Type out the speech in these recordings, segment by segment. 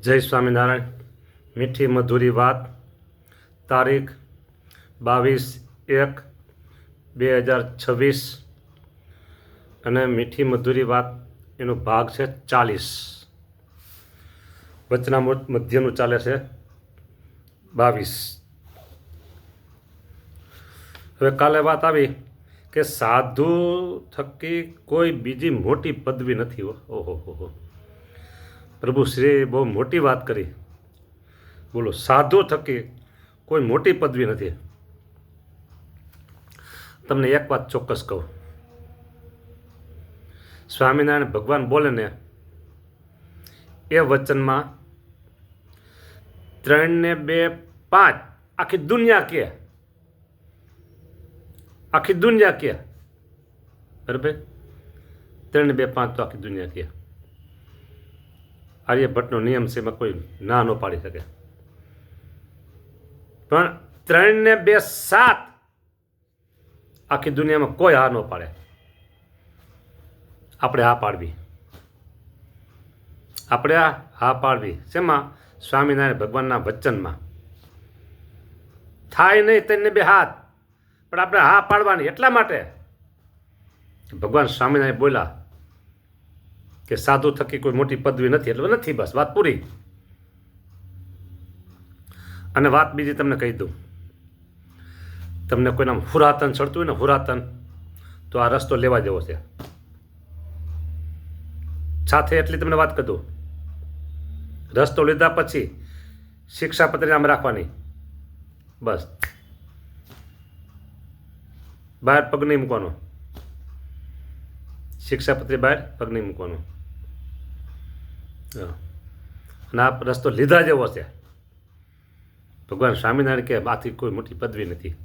જય સ્વામિનારાયણ. મીઠી મધુરી વાત, તારીખ 22/1/2026 અને મીઠી મધુરી વાત એનો ભાગ છે 40. વચનામૃત મધ્યનું ચાલે છે 22. હવે કાલે વાત આવી કે સાધુ થકી કોઈ બીજી મોટી પદવી નથી. ઓહો, પ્રભુ શ્રી બહુ મોટી વાત કરી. બોલો, સાધુ થકી કોઈ મોટી પદવી નથી. તમને એક વાત ચોક્કસ કહું, સ્વામિનારાયણ ભગવાન બોલે ને એ વચનમાં 3 ને 2 5 આખી દુનિયા કે બરાબર. 3 ને 2 5 તો આખી દુનિયા કે. આર્યભટ્ટનો નિયમ છે, એમાં કોઈ ના ન પાડી શકે. પણ 3 ને 2 7 આખી દુનિયામાં કોઈ હા ન પાડે. આપણે હા પાડવી શેમાં? સ્વામિનારાયણ ભગવાનના વચનમાં. થાય નહીં 3 ને 2 હાથ, પણ આપણે હા પાડવાની. એટલા માટે ભગવાન સ્વામિનારાયણ બોલ્યા કે સાધુ થકી કોઈ મોટી પદવી નથી, એટલે નથી, બસ વાત પૂરી. અને વાત બીજી તમને કહી દઉં, તમને કોઈના હુરાતન ચડતું હોય ને, હુરાતન, તો આ રસ્તો લેવા જેવો છે. સાથે એટલી તમને વાત કરી દઉં, રસ્તો લીધા પછી શિક્ષાપત્રી આમ રાખવાની, બસ. બહાર પગ નહીં મૂકવાનો, શિક્ષાપત્રી બહાર પગ નહીં મૂકવાનો. અને આ રસ્તો લીધા જેવો છે. ભગવાન સ્વામિનારાયણ કે આથી કોઈ મોટી પદવી નથી.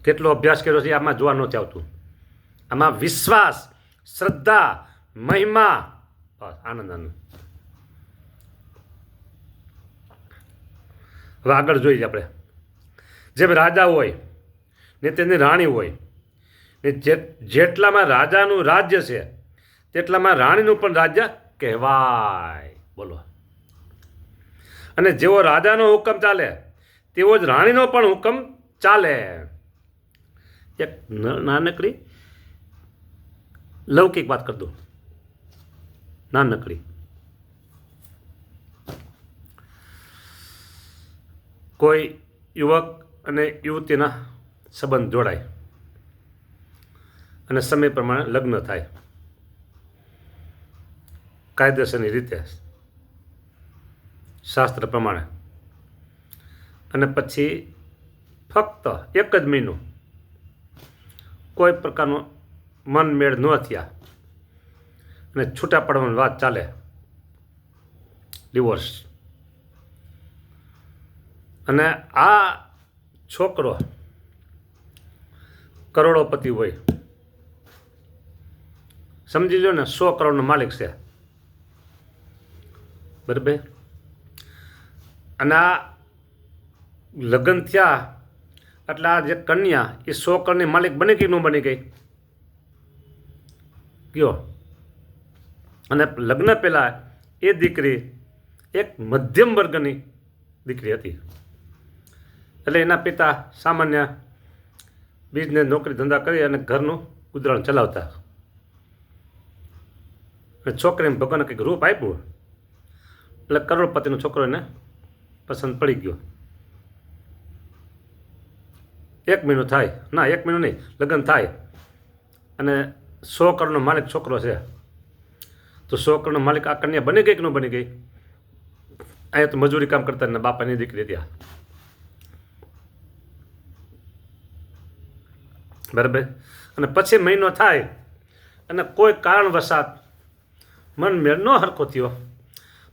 કેટલો અભ્યાસ કર્યો છે આમાં જોવા નથી આવતું. આમાં વિશ્વાસ, શ્રદ્ધા, મહિમા, આનંદ. હવે આગળ જોઈએ આપણે. જેમ રાજા હોય ને તેની રાણી હોય ને, જેટલામાં રાજાનું રાજ્ય છે તેટલામાં રાણીનું પણ રાજ્ય કહેવાય. બોલો. અને જેવો રાજાનો હુકમ ચાલે તેવો જ રાણીનો પણ હુકમ ચાલે. એક નાનકડી લૌકિક વાત કરી દઉં, નાનકડી. કોઈ યુવક અને યુવતીના સંબંધ જોડાય અને સમય પ્રમાણે લગ્ન થાય કાયદેસરની રીતે, શાસ્ત્ર પ્રમાણે. અને પછી ફક્ત એક જ મહિનો કોઈ પ્રકારનો મનમેળ ન થયા અને છૂટા પડવાની વાત ચાલે, ડિવોર્સ. અને આ છોકરો કરોડોપતિ હોય, સમજી લો ને, 100 કરોડનો માલિક છે, બરાબર. અને આ લગ્ન થયા એટલે આ જે કન્યા એ 100 કરોડની માલિક બની ગઈ, ન બની ગઈ? કયો? અને લગ્ન પહેલા એ દીકરી એક મધ્યમ વર્ગની દીકરી હતી. એટલે એના પિતા સામાન્ય બિઝનેસ, નોકરી ધંધા કરી અને ઘરનું ગુજરાન ચલાવતા. અને છોકરીને ભગવાને કંઈક રૂપ આપ્યું એટલે કરોડપતિનો છોકરો એને પસંદ પડી ગયો. 1 મહિનો થાય, ના 1 મહિનો નહીં, લગ્ન થાય અને 100 કરોડનો માલિક છોકરો છે. તો 100 કરોડનો માલિક આ કન્યા બની ગઈ કે ન બની ગઈ? અહીંયા તો મજૂરી કામ કરતા ને બાપાની દીકરી ત્યાં, બરાબર. અને પછી મહિનો થાય અને કોઈ કારણવશાત મનમેળ ન હરખો થયો.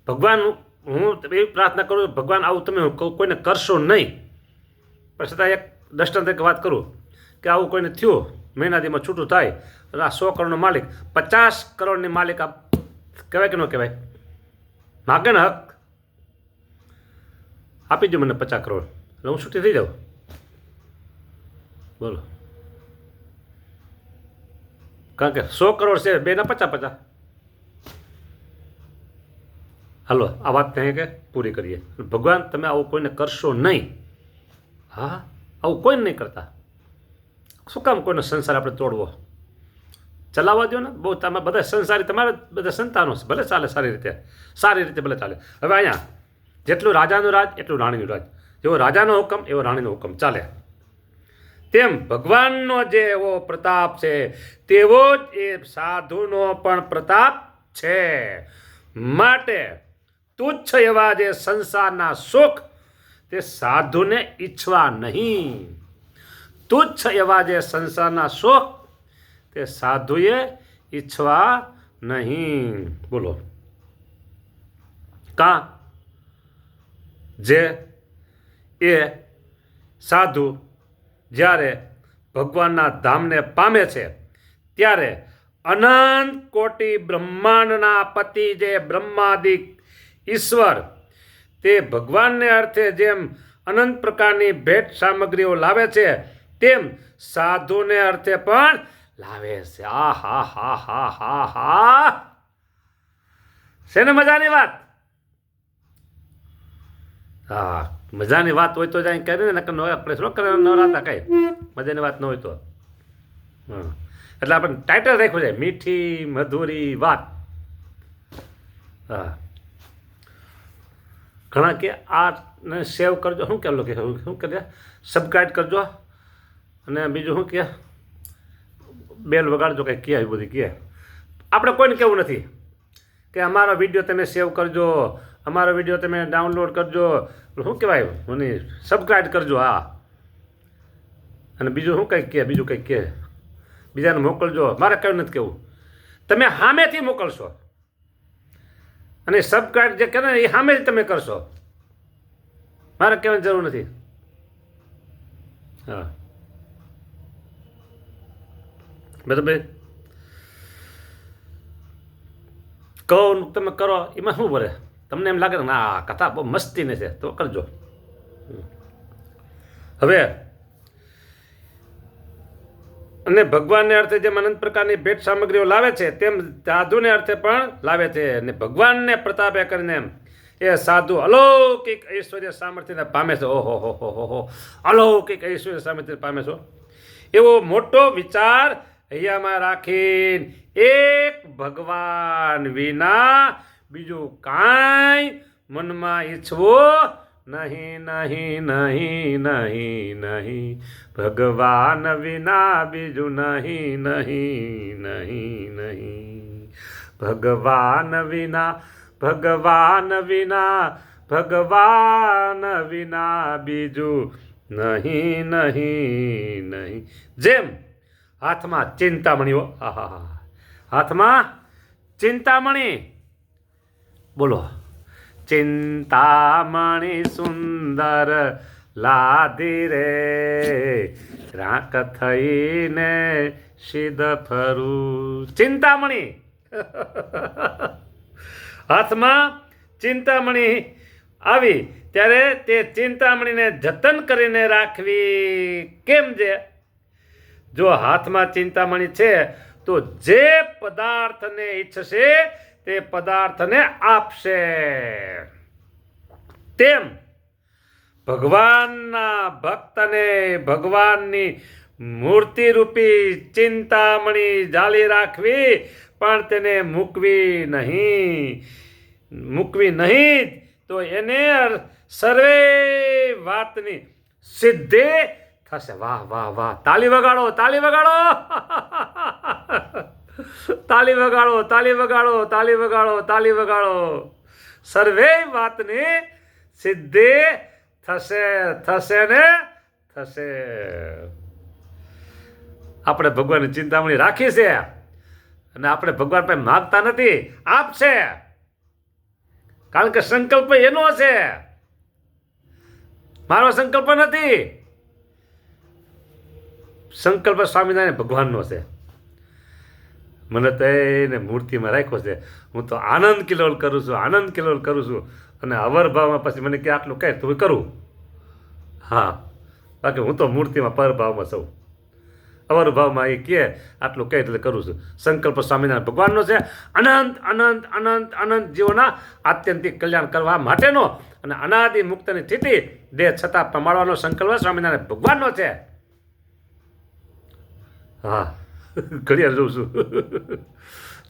ભગવાન, હું એવી પ્રાર્થના કરું, ભગવાન આવું તમે કોઈને કરશો નહીં. પણ છતાં એક દર્શન તરીકે વાત કરું કે આવું કોઈને થયું, મહિનાદીમાં છૂટું થાય, આ 100 કરોડનો માલિક 50 કરોડની માલિક આ કહેવાય કે ન કહેવાય? માગે ને હક, આપી દો મને 50 કરોડ, એટલે હું છૂટી થઈ જાઉં. બોલો. કારણ કે 100 કરોડ છે, બેના 50-50. હાલો આ વાત કહીએ કે પૂરી કરીએ. ભગવાન તમે આવું કોઈને કરશો નહીં. હા, આવું કોઈને નહીં કરતા. શું કામ કોઈનો સંસાર આપણે તોડવો? ચલાવવા દો ને. બહુ તમે બધા સંસારી, તમારે બધા સંતાનો છે, ભલે ચાલે સારી રીતે ભલે ચાલે. હવે અહીંયા જેટલું રાજાનું રાજ એટલું રાણીનું રાજ. જેવો રાજાનો હુકમ એવો રાણીનો હુકમ ચાલે. તેમ ભગવાનનો જે એવો પ્રતાપ છે તેવો જ એ સાધુનો પણ પ્રતાપ છે. માટે તુચ્છ એવા જે સંસારના સુખ તે સાધુને ઈચ્છવા નહીં. તુચ્છ એવા જે સંસારના સુખ તે સાધુએ ઈચ્છવા નહીં. બોલો કાં જે એ સાધુ જ્યારે ભગવાનના ધામને પામે છે ત્યારે અનંત કોટી બ્રહ્માંડના પતિ જે બ્રહ્માદિક ઈશ્વર તે ભગવાનને અર્થે જેમ અનંત પ્રકારની ભેટ સામગ્રીઓ લાવે છે તેમ સાધુને અર્થે પણ લાવે છે. આ હા હા હા હા હા, છે ને મજાની વાત? હા, મજાની વાત હોય તો જ અહીં કરીને આપણે શું કરે નવરાતા કઈ મજાની વાત ન હોય તો. એટલે આપણે ટાઇટલ રાખ્યું છે મીઠી મધુરી વાત. હા, ઘણા કે આને સેવ કરજો, શું કહેલું કે શું કરે સબસ્ક્રાઈબ કરજો, અને બીજું શું કહે બેલ વગાડજો, કંઈ કહે બધી કહે. આપણે કોઈને કહેવું નથી કે અમારો વિડીયો તમે સેવ કરજો, અમારો વિડીયો તમે ડાઉનલોડ કરજો, શું કહેવાય મને સબસ્ક્રાઈબ કરજો. હા, અને બીજું શું કંઈક કહે, બીજું કંઈક કહે, બીજાને મોકલજો. મારે કયું નથી કહેવું, તમે સામેથી મોકલશો અને સબસ્ક્રાઈબ જે કરે ને એ સામેથી તમે કરશો. મારે કહેવાની જરૂર નથી. હા બરાબર, કહો તમે કરો એમાં શું ભરે? તમને એમ લાગે ને આ કથા બહુ મસ્તીને છે તો કરજો. હવે અને ભગવાનને અર્થે જેમ અનંત પ્રકારની ભેટ સામગ્રીઓ લાવે છે તેમ સાધુને અર્થે પણ લાવે છે. અને ભગવાનને પ્રતાપે કરીને એ સાધુ અલૌકિક ઐશ્વર્ય સામર્થ્યને પામે છે. ઓહો હો હો હો હો, અલૌકિક ઐશ્વર્ય સામર્થ્ય પામે છો. એવો મોટો વિચાર અહીંયામાં રાખીને એક ભગવાન વિના બીજું કાંઈ મનમાં ઈચ્છવું નહીં નહીં નહીં નહીં નહીં. ભગવાન વિના બીજું નહીં નહીં નહીં નહીં. ભગવાન વિના ભગવાન વિના ભગવાન વિના બીજું નહીં નહીં નહીં. જેમ હાથમાં ચિંતામણીઓ, આહા, હાથમાં ચિંતામણી. બોલો ચિંતામણી સુંદર લાધી રે, રાંક થઈને સિદ્ધ ફરું. ચિંતામણી હાથમાં ચિંતામણી આવી ત્યારે તે ચિંતામણીને જતન કરીને રાખવી. કેમ છે? જો હાથમાં ચિંતામણી છે તો જે પદાર્થને ઈચ્છશે તે પદાર્થને આપશે. તેમ ભગવાનના ભક્તને ભગવાનની મૂર્તિરૂપી ચિંતામણી જાળી રાખવી, પણ તેને મૂકવી નહીં તો એને સર્વે વાતની સિદ્ધિ થશે. વાહ વાહ વાહ, તાળી વગાડો, તાળી વગાડો, તાળી વગાડો, તાળી વગાડો, તાળી વગાડો, તાળી વગાડો. સર્વે વાતની સિદ્ધિ થશે થશે ને થશે. આપણે ભગવાનની ચિંતામણી રાખી છે અને આપણે ભગવાન પાસે માગતા નથી, આપશે. કારણ કે સંકલ્પ એનો છે, મારો સંકલ્પ નથી. સંકલ્પ સ્વામિનારાયણ ભગવાનનો છે. મને તો એને મૂર્તિમાં રાખ્યો છે. હું તો આનંદ કિલોલ કરું છું, આનંદ કિલોલ કરું છું. અને અવરભાવમાં પછી મને કે આટલું કહે તો કરું. હા, બાકી હું તો મૂર્તિમાં પરભાવમાં છું. અવરભાવમાં એ કહે આટલું કહે એટલે કરું છું. સંકલ્પ સ્વામિનારાયણ ભગવાનનો છે, અનંત અનંત અનંત અનંત જીવોના આત્યંતિક કલ્યાણ કરવા માટેનો અને અનાદિ મુક્તની સ્થિતિ દેહ છતાં પ્રમાણવાનો સંકલ્પ સ્વામિનારાયણ ભગવાનનો છે. હા ઘડિયાળ જોઉં છું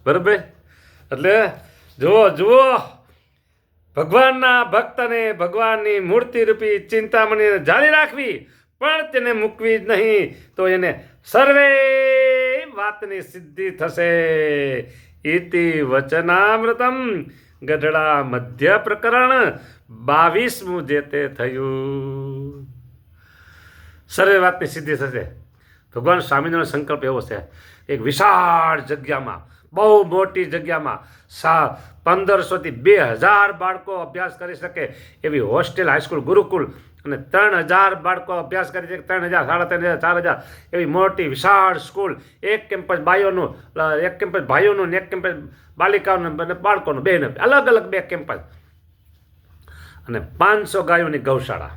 બરાબર. એટલે જુઓ ભગવાનના ભક્તને ભગવાનની મૂર્તિરૂપી ચિંતામણીને જાળી રાખવી, પણ તેને મૂકવી જ નહીં તો એને સર્વે વાતની સિદ્ધિ થશે. ઇતિ વચનામૃતમ ગઢડા મધ્ય પ્રકરણ 22મું જે તે થયું. સર્વે વાતની સિદ્ધિ થશે. ભગવાન સ્વામિનારાયણ સંકલ્પ એવો છે, એક વિશાળ જગ્યામાં, બહુ મોટી જગ્યામાં 1500થી 2000 બાળકો અભ્યાસ કરી શકે એવી હોસ્ટેલ, હાઈસ્કૂલ, ગુરુકુલ અને 3000 બાળકો અભ્યાસ કરી શકે, 3000, 3500, 4000 એવી મોટી વિશાળ સ્કૂલ. એક કેમ્પસ ભાઈઓનું, એક કેમ્પસ ભાઈઓનું ને એક કેમ્પસ બાલિકાઓનું અને બાળકોનું, બેને અલગ અલગ 2 કેમ્પસ અને 500 ગાયોની ગૌશાળા.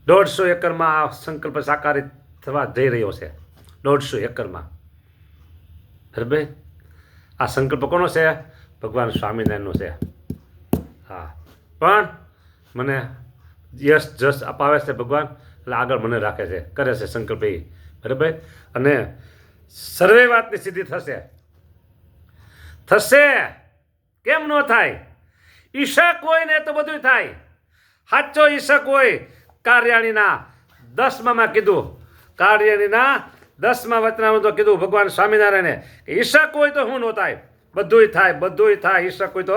150 એકરમાં આ સંકલ્પ સાકારિત થવા જઈ રહ્યો છે. 150 એકરમાં. બરાબર. આ સંકલ્પ કોનો છે? ભગવાન સ્વામિનારાયણનો છે. હા, પણ મને યશ જશ અપાવે છે ભગવાન, એટલે આગળ મને રાખે છે, કરે છે સંકલ્પ એ. બરાબર. અને સર્વે વાતની સિદ્ધિ થશે. કેમ ન થાય? ઈશક હોય ને તો બધું થાય. સાચો ઈશક હોય. કાર્યાણીના 10માં કીધું, કાર્યાણીના 10મા વચનામૃતમાં કીધું ભગવાન સ્વામિનારાયણે કે ઈશક હોય તો શું ન થાય? બધુંય થાય, બધુંય થાય. ઈશક હોય તો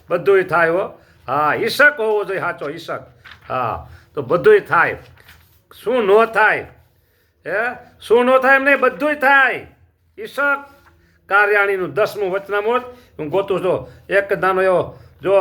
બધુંય થાય હો. હા, ઈશક હોવો જોઈએ, સાચો ઈશક. હા, તો બધુંય થાય. શું ન થાય? શું ન થાય? એમ નહીં, બધુંય થાય. ઈશક કાર્યાણીનું 10મું વચનામૃત હું ગોતું છું. એક દાનો એવો જો